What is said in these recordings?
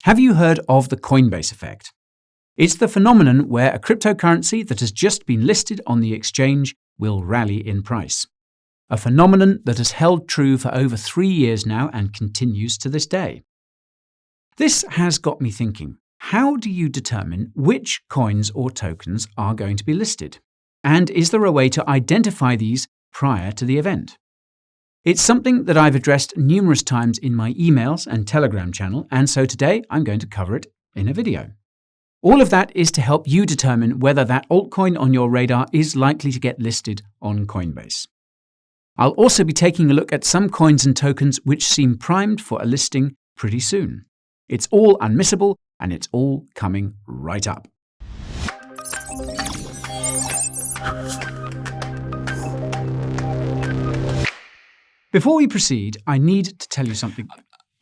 Have you heard of the Coinbase effect? It's the phenomenon where a cryptocurrency that has just been listed on the exchange will rally in price. A phenomenon that has held true for over 3 years now and continues to this day. This has got me thinking, how do you determine which coins or tokens are going to be listed? And is there a way to identify these prior to the event? It's something that I've addressed numerous times in my emails and Telegram channel, and so today I'm going to cover it in a video. All of that is to help you determine whether that altcoin on your radar is likely to get listed on Coinbase. I'll also be taking a look at some coins and tokens which seem primed for a listing pretty soon. It's all unmissable, and it's all coming right up. Before we proceed, I need to tell you something.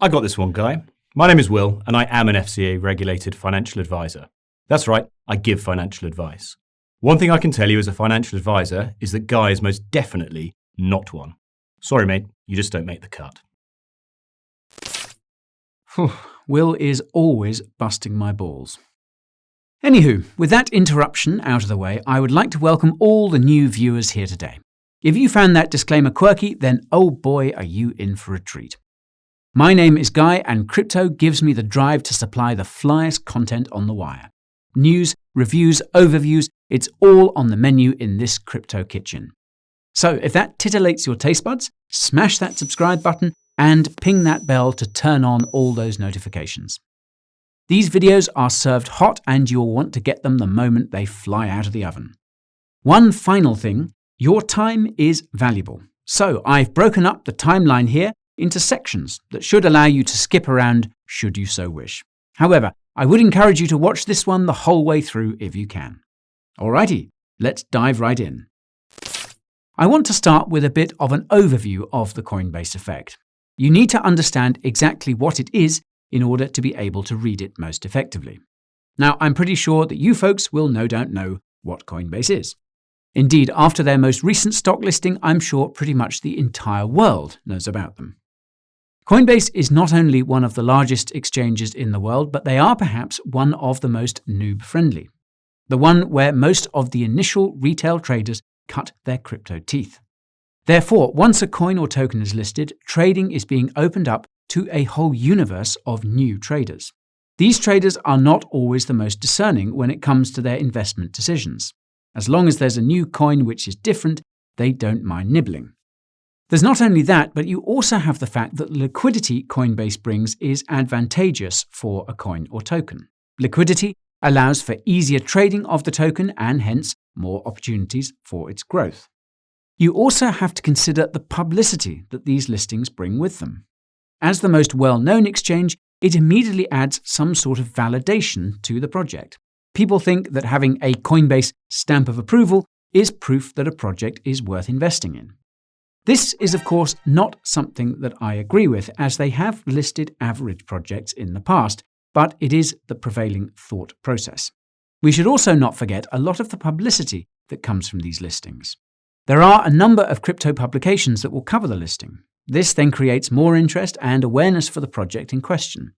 I got this one, Guy. My name is Will, and I am an FCA-regulated financial advisor. That's right, I give financial advice. One thing I can tell you as a financial advisor is that Guy is most definitely not one. Sorry, mate, you just don't make the cut. Will is always busting my balls. Anywho, with that interruption out of the way, I would like to welcome all the new viewers here today. If you found that disclaimer quirky, then oh boy, are you in for a treat. My name is Guy, and crypto gives me the drive to supply the flyest content on the wire. News, reviews, overviews, it's all on the menu in this crypto kitchen. So if that titillates your taste buds, smash that subscribe button and ping that bell to turn on all those notifications. These videos are served hot, and you'll want to get them the moment they fly out of the oven. One final thing. Your time is valuable. So I've broken up the timeline here into sections that should allow you to skip around should you so wish. However, I would encourage you to watch this one the whole way through if you can. Alrighty, let's dive right in. I want to start with a bit of an overview of the Coinbase effect. You need to understand exactly what it is in order to be able to read it most effectively. Now, I'm pretty sure that you folks will no doubt know what Coinbase is. Indeed, after their most recent stock listing, I'm sure pretty much the entire world knows about them. Coinbase is not only one of the largest exchanges in the world, but they are perhaps one of the most noob-friendly. The one where most of the initial retail traders cut their crypto teeth. Therefore, once a coin or token is listed, trading is being opened up to a whole universe of new traders. These traders are not always the most discerning when it comes to their investment decisions. As long as there's a new coin which is different, they don't mind nibbling. There's not only that, but you also have the fact that the liquidity Coinbase brings is advantageous for a coin or token. Liquidity allows for easier trading of the token and hence more opportunities for its growth. You also have to consider the publicity that these listings bring with them. As the most well-known exchange, it immediately adds some sort of validation to the project. People think that having a Coinbase stamp of approval is proof that a project is worth investing in. This is, of course, not something that I agree with, as they have listed average projects in the past, but it is the prevailing thought process. We should also not forget a lot of the publicity that comes from these listings. There are a number of crypto publications that will cover the listing. This then creates more interest and awareness for the project in question.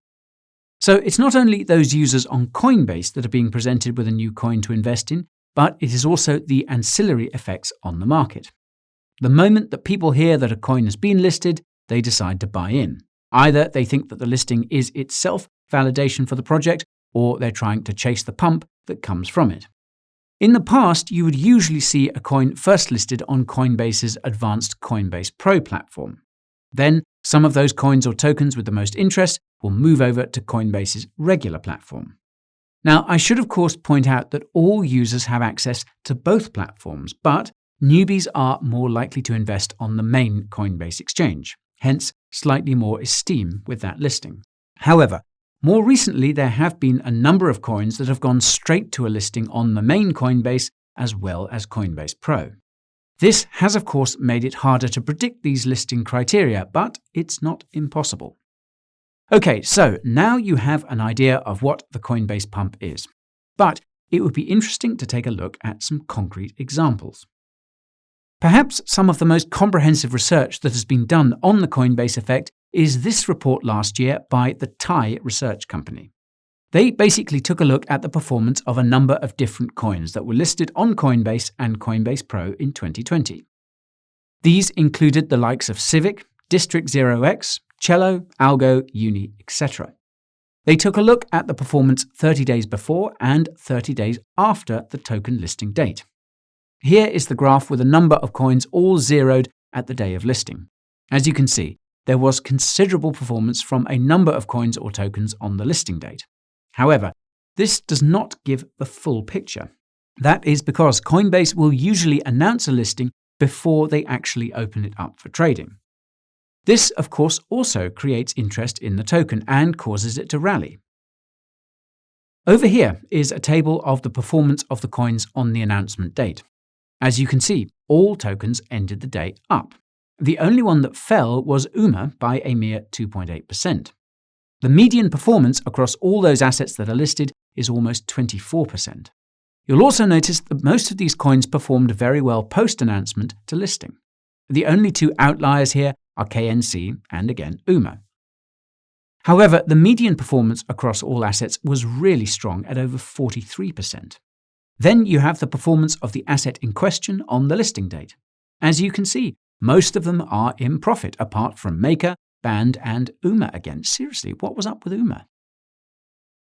So it's not only those users on Coinbase that are being presented with a new coin to invest in, but it is also the ancillary effects on the market. The moment that people hear that a coin has been listed, they decide to buy in. Either they think that the listing is itself validation for the project, or they're trying to chase the pump that comes from it. In the past, you would usually see a coin first listed on Coinbase's advanced Coinbase Pro platform. Then, some of those coins or tokens with the most interest will move over to Coinbase's regular platform. Now, I should of course point out that all users have access to both platforms, but newbies are more likely to invest on the main Coinbase exchange, hence slightly more esteem with that listing. However, more recently there have been a number of coins that have gone straight to a listing on the main Coinbase as well as Coinbase Pro. This has of course made it harder to predict these listing criteria, but it's not impossible. Okay, so now you have an idea of what the Coinbase pump is, but it would be interesting to take a look at some concrete examples. Perhaps some of the most comprehensive research that has been done on the Coinbase effect is this report last year by the Thai research company. They basically took a look at the performance of a number of different coins that were listed on Coinbase and Coinbase Pro in 2020. These included the likes of Civic, District 0x, Cello, Algo, Uni, etc. They took a look at the performance 30 days before and 30 days after the token listing date. Here is the graph with a number of coins all zeroed at the day of listing. As you can see, there was considerable performance from a number of coins or tokens on the listing date. However, this does not give the full picture. That is because Coinbase will usually announce a listing before they actually open it up for trading. This, of course, also creates interest in the token and causes it to rally. Over here is a table of the performance of the coins on the announcement date. As you can see, all tokens ended the day up. The only one that fell was UMA by a mere 2.8%. The median performance across all those assets that are listed is almost 24%. You'll also notice that most of these coins performed very well post-announcement to listing. The only two outliers here are KNC and, again, UMA. However, the median performance across all assets was really strong at over 43%. Then you have the performance of the asset in question on the listing date. As you can see, most of them are in profit, apart from Maker, Band, and UMA again. Seriously, what was up with UMA?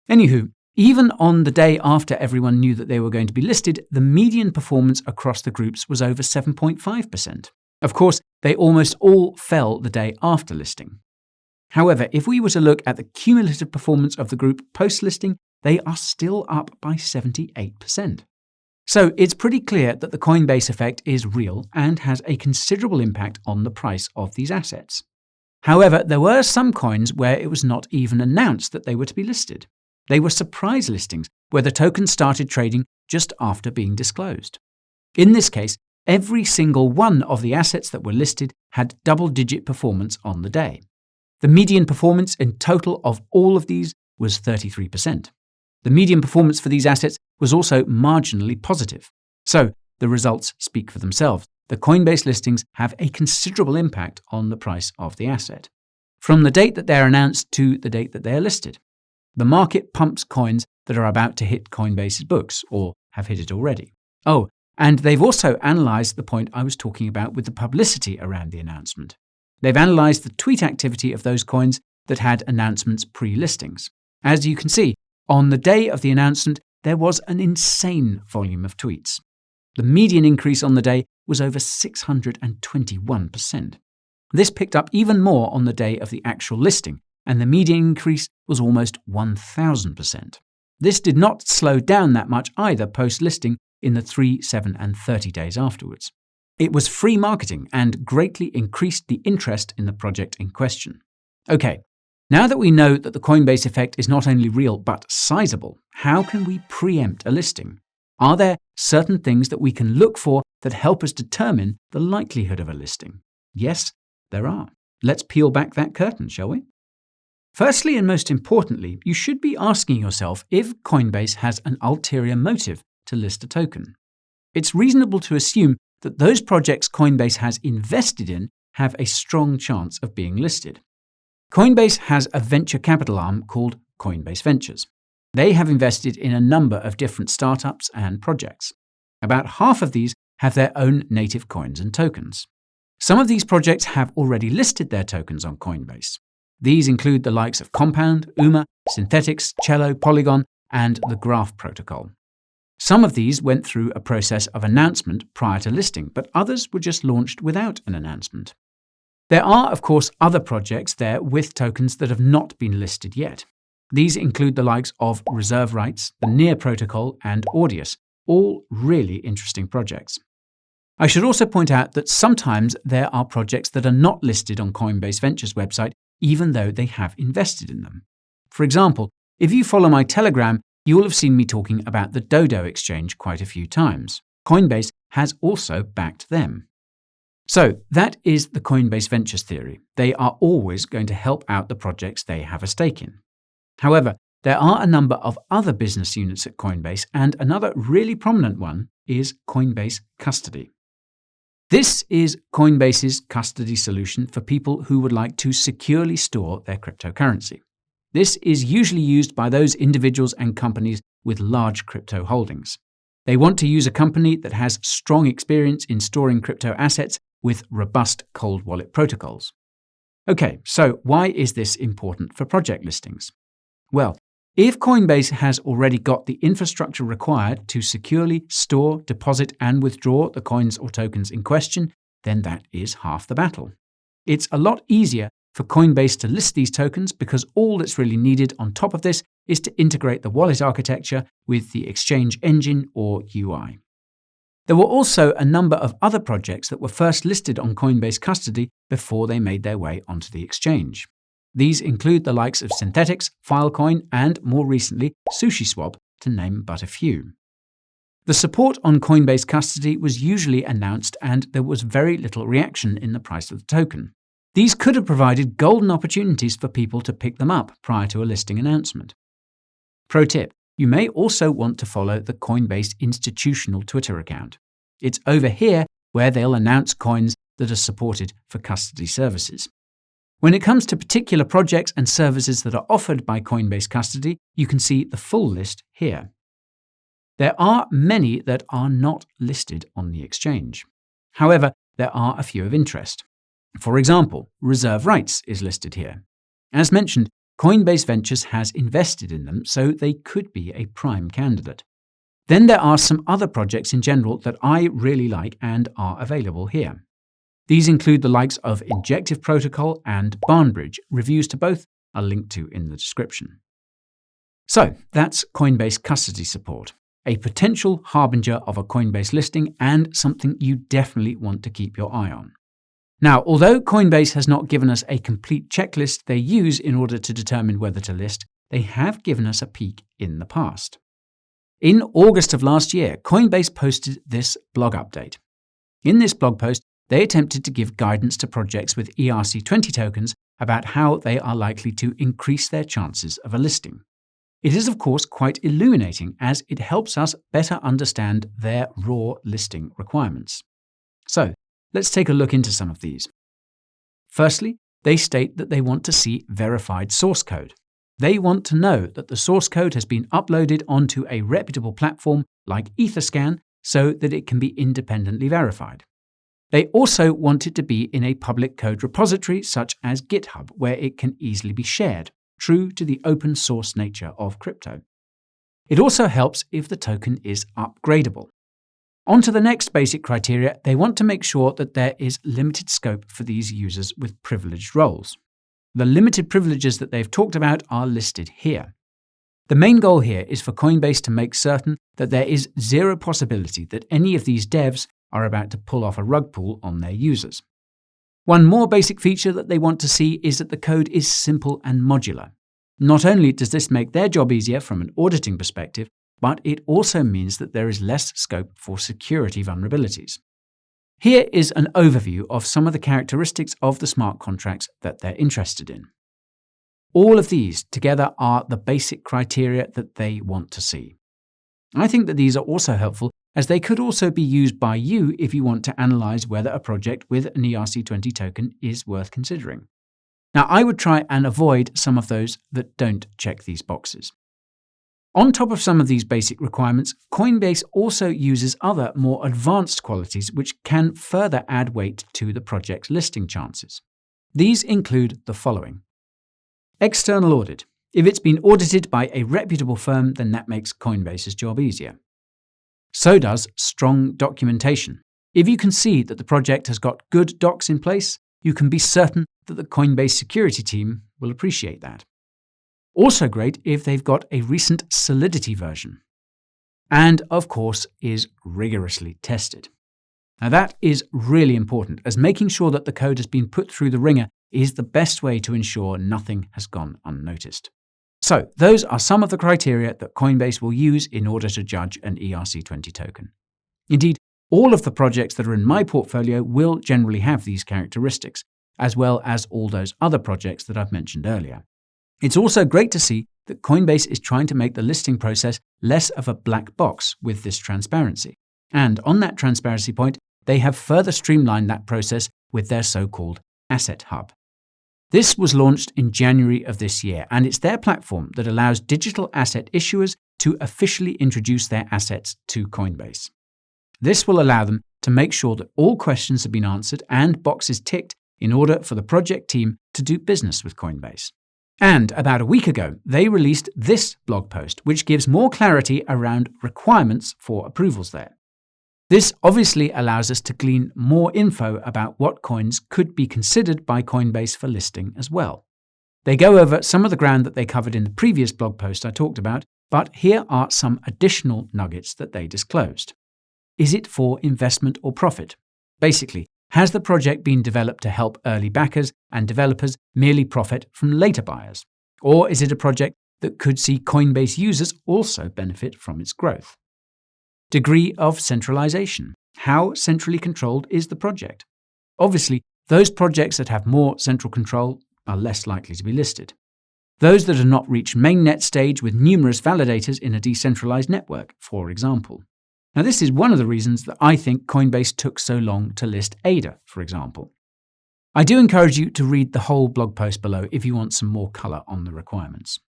Anywho, even on the day after everyone knew that they were going to be listed, the median performance across the groups was over 7.5%. Of course, they almost all fell the day after listing. However, if we were to look at the cumulative performance of the group post-listing, they are still up by 78%. So it's pretty clear that the Coinbase effect is real and has a considerable impact on the price of these assets. However, there were some coins where it was not even announced that they were to be listed. They were surprise listings where the token started trading just after being disclosed. In this case, every single one of the assets that were listed had double-digit performance on the day. The median performance in total of all of these was 33%. The median performance for these assets was also marginally positive. So the results speak for themselves. The Coinbase listings have a considerable impact on the price of the asset, from the date that they're announced to the date that they're listed. The market pumps coins that are about to hit Coinbase's books or have hit it already. Oh, and they've also analyzed the point I was talking about with the publicity around the announcement. They've analyzed the tweet activity of those coins that had announcements pre-listings. As you can see, on the day of the announcement, there was an insane volume of tweets. The median increase on the day was over 621%. This picked up even more on the day of the actual listing, and the median increase was almost 1,000%. This did not slow down that much either post-listing in the 3, 7, and 30 days afterwards. It was free marketing and greatly increased the interest in the project in question. Okay, now that we know that the Coinbase effect is not only real but sizable, how can we preempt a listing? Are there certain things that we can look for that help us determine the likelihood of a listing? Yes, there are. Let's peel back that curtain, shall we? Firstly, and most importantly, you should be asking yourself if Coinbase has an ulterior motive to list a token. It's reasonable to assume that those projects Coinbase has invested in have a strong chance of being listed. Coinbase has a venture capital arm called Coinbase Ventures. They have invested in a number of different startups and projects. About half of these have their own native coins and tokens. Some of these projects have already listed their tokens on Coinbase. These include the likes of Compound, UMA, Synthetics, Cello, Polygon, and the Graph protocol. Some of these went through a process of announcement prior to listing, but others were just launched without an announcement. There are, of course, other projects there with tokens that have not been listed yet. These include the likes of Reserve Rights, the Near protocol, and Audius, all really interesting projects. I should also point out that sometimes there are projects that are not listed on Coinbase Ventures website, even though they have invested in them. For example, if you follow my Telegram, you will have seen me talking about the Dodo exchange quite a few times. Coinbase has also backed them. So that is the Coinbase Ventures theory. They are always going to help out the projects they have a stake in. However, there are a number of other business units at Coinbase, and another really prominent one is Coinbase Custody. This is Coinbase's custody solution for people who would like to securely store their cryptocurrency. This is usually used by those individuals and companies with large crypto holdings. They want to use a company that has strong experience in storing crypto assets with robust cold wallet protocols. Okay, so why is this important for project listings? Well, if Coinbase has already got the infrastructure required to securely store, deposit, and withdraw the coins or tokens in question, then that is half the battle. It's a lot easier for Coinbase to list these tokens because all that's really needed on top of this is to integrate the wallet architecture with the exchange engine or UI. There were also a number of other projects that were first listed on Coinbase Custody before they made their way onto the exchange. These include the likes of Synthetix, Filecoin, and more recently, SushiSwap, to name but a few. The support on Coinbase Custody was usually announced and there was very little reaction in the price of the token. These could have provided golden opportunities for people to pick them up prior to a listing announcement. Pro tip, you may also want to follow the Coinbase institutional Twitter account. It's over here where they'll announce coins that are supported for custody services. When it comes to particular projects and services that are offered by Coinbase Custody, you can see the full list here. There are many that are not listed on the exchange. However, there are a few of interest. For example, Reserve Rights is listed here. As mentioned, Coinbase Ventures has invested in them, so they could be a prime candidate. Then there are some other projects in general that I really like and are available here. These include the likes of Injective Protocol and Barnbridge. Reviews to both are linked to in the description. So that's Coinbase Custody support, a potential harbinger of a Coinbase listing and something you definitely want to keep your eye on. Now, although Coinbase has not given us a complete checklist they use in order to determine whether to list, they have given us a peek in the past. In August of last year, Coinbase posted this blog update. In this blog post, they attempted to give guidance to projects with ERC20 tokens about how they are likely to increase their chances of a listing. It is, of course, quite illuminating as it helps us better understand their raw listing requirements. So, let's take a look into some of these. Firstly, they state that they want to see verified source code. They want to know that the source code has been uploaded onto a reputable platform like Etherscan so that it can be independently verified. They also want it to be in a public code repository such as GitHub, where it can easily be shared, true to the open source nature of crypto. It also helps if the token is upgradable. On to the next basic criteria, they want to make sure that there is limited scope for these users with privileged roles. The limited privileges that they've talked about are listed here. The main goal here is for Coinbase to make certain that there is zero possibility that any of these devs are about to pull off a rug pull on their users. One more basic feature that they want to see is that the code is simple and modular. Not only does this make their job easier from an auditing perspective, but it also means that there is less scope for security vulnerabilities. Here is an overview of some of the characteristics of the smart contracts that they're interested in. All of these together are the basic criteria that they want to see. I think that these are also helpful as they could also be used by you if you want to analyze whether a project with an ERC20 token is worth considering. Now, I would try and avoid some of those that don't check these boxes. On top of some of these basic requirements, Coinbase also uses other more advanced qualities which can further add weight to the project's listing chances. These include the following. External audit. If it's been audited by a reputable firm, then that makes Coinbase's job easier. So does strong documentation. If you can see that the project has got good docs in place, you can be certain that the Coinbase security team will appreciate that. Also great if they've got a recent Solidity version. And, of course, is rigorously tested. Now that is really important, as making sure that the code has been put through the ringer is the best way to ensure nothing has gone unnoticed. So, those are some of the criteria that Coinbase will use in order to judge an ERC20 token. Indeed, all of the projects that are in my portfolio will generally have these characteristics, as well as all those other projects that I've mentioned earlier. It's also great to see that Coinbase is trying to make the listing process less of a black box with this transparency. And on that transparency point, they have further streamlined that process with their so-called Asset Hub. This was launched in January of this year, and it's their platform that allows digital asset issuers to officially introduce their assets to Coinbase. This will allow them to make sure that all questions have been answered and boxes ticked in order for the project team to do business with Coinbase. And about a week ago, they released this blog post, which gives more clarity around requirements for approvals there. This obviously allows us to glean more info about what coins could be considered by Coinbase for listing as well. They go over some of the ground that they covered in the previous blog post I talked about, but here are some additional nuggets that they disclosed. Is it for investment or profit? Basically, has the project been developed to help early backers and developers merely profit from later buyers? Or is it a project that could see Coinbase users also benefit from its growth? Degree of centralization. How centrally controlled is the project? Obviously, those projects that have more central control are less likely to be listed. Those that have not reached mainnet stage with numerous validators in a decentralized network, for example. Now, this is one of the reasons that I think Coinbase took so long to list ADA, for example. I do encourage you to read the whole blog post below if you want some more color on the requirements.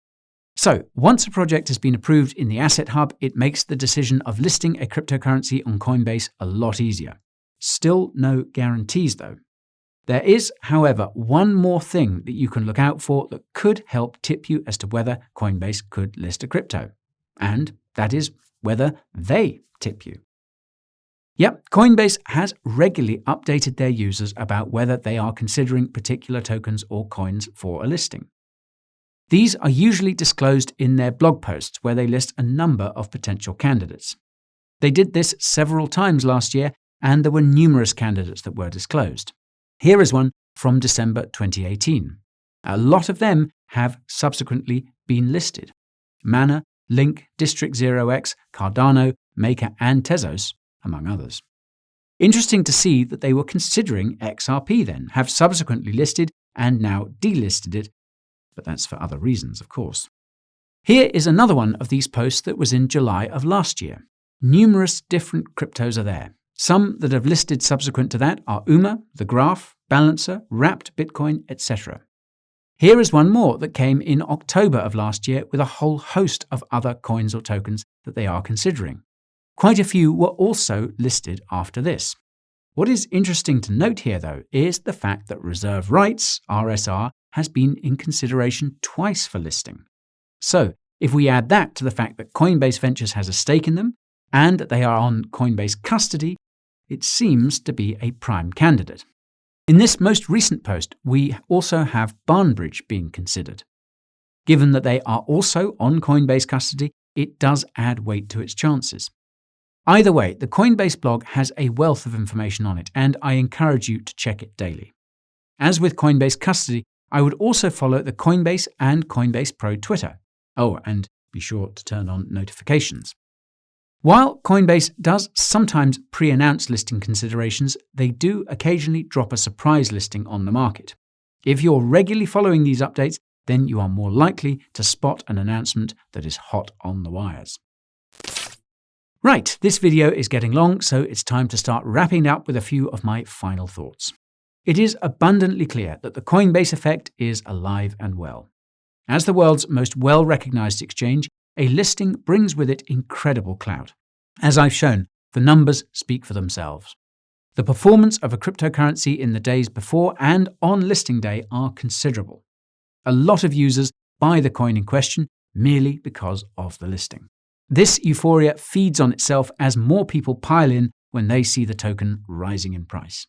So, once a project has been approved in the Asset Hub, it makes the decision of listing a cryptocurrency on Coinbase a lot easier. Still no guarantees though. There is, however, one more thing that you can look out for that could help tip you as to whether Coinbase could list a crypto. And that is whether they tip you. Yep, Coinbase has regularly updated their users about whether they are considering particular tokens or coins for a listing. These are usually disclosed in their blog posts where they list a number of potential candidates. They did this several times last year, and there were numerous candidates that were disclosed. Here is one from December 2018. A lot of them have subsequently been listed. Mana, Link, District 0x, Cardano, Maker and Tezos, among others. Interesting to see that they were considering XRP then, have subsequently listed and now delisted it, but that's for other reasons, of course. Here is another one of these posts that was in July of last year. Numerous different cryptos are there. Some that have listed subsequent to that are UMA, The Graph, Balancer, Wrapped Bitcoin, etc. Here is one more that came in October of last year with a whole host of other coins or tokens that they are considering. Quite a few were also listed after this. What is interesting to note here, though, is the fact that Reserve Rights, RSR, has been in consideration twice for listing. So, if we add that to the fact that Coinbase Ventures has a stake in them and that they are on Coinbase Custody, it seems to be a prime candidate. In this most recent post, we also have Barnbridge being considered. Given that they are also on Coinbase Custody, it does add weight to its chances. Either way, the Coinbase blog has a wealth of information on it, and I encourage you to check it daily. As with Coinbase Custody, I would also follow the Coinbase and Coinbase Pro Twitter. Oh, and be sure to turn on notifications. While Coinbase does sometimes pre-announce listing considerations, they do occasionally drop a surprise listing on the market. If you're regularly following these updates, then you are more likely to spot an announcement that is hot on the wires. Right, this video is getting long, so it's time to start wrapping up with a few of my final thoughts. It is abundantly clear that the Coinbase effect is alive and well. As the world's most well-recognized exchange, a listing brings with it incredible clout. As I've shown, the numbers speak for themselves. The performance of a cryptocurrency in the days before and on listing day are considerable. A lot of users buy the coin in question merely because of the listing. This euphoria feeds on itself as more people pile in when they see the token rising in price.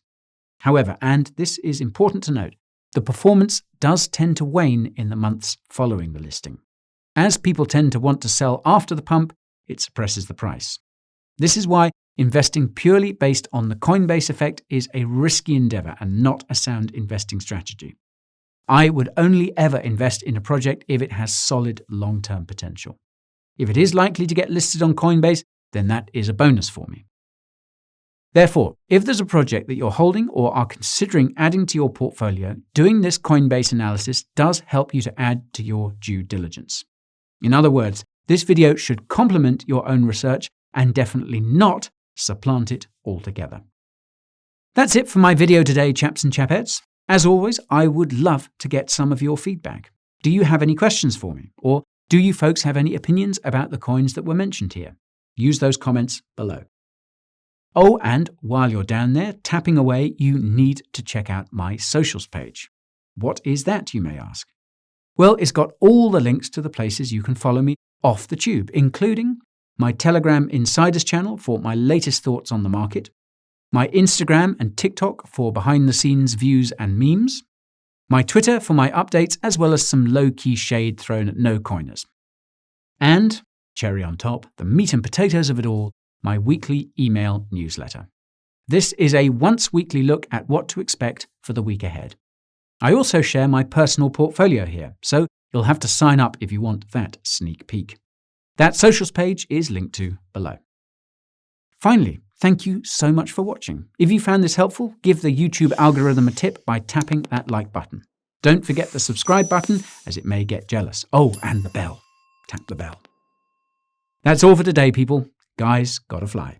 However, and this is important to note, the performance does tend to wane in the months following the listing. As people tend to want to sell after the pump, it suppresses the price. This is why investing purely based on the Coinbase effect is a risky endeavor and not a sound investing strategy. I would only ever invest in a project if it has solid long-term potential. If it is likely to get listed on Coinbase, then that is a bonus for me. Therefore, if there's a project that you're holding or are considering adding to your portfolio, doing this Coinbase analysis does help you to add to your due diligence. In other words, this video should complement your own research and definitely not supplant it altogether. That's it for my video today, chaps and chapettes. As always, I would love to get some of your feedback. Do you have any questions for me? Or do you folks have any opinions about the coins that were mentioned here? Use those comments below. Oh, and while you're down there tapping away, you need to check out my socials page. What is that, you may ask? Well, it's got all the links to the places you can follow me off the tube, including my Telegram Insiders channel for my latest thoughts on the market, my Instagram and TikTok for behind-the-scenes views and memes, my Twitter for my updates, as well as some low-key shade thrown at no-coiners. And, cherry on top, the meat and potatoes of it all, my weekly email newsletter. This is a once-weekly look at what to expect for the week ahead. I also share my personal portfolio here, so you'll have to sign up if you want that sneak peek. That socials page is linked to below. Finally, thank you so much for watching. If you found this helpful, give the YouTube algorithm a tip by tapping that like button. Don't forget the subscribe button, as it may get jealous. Oh, and the bell. Tap the bell. That's all for today, people. Guys, gotta fly.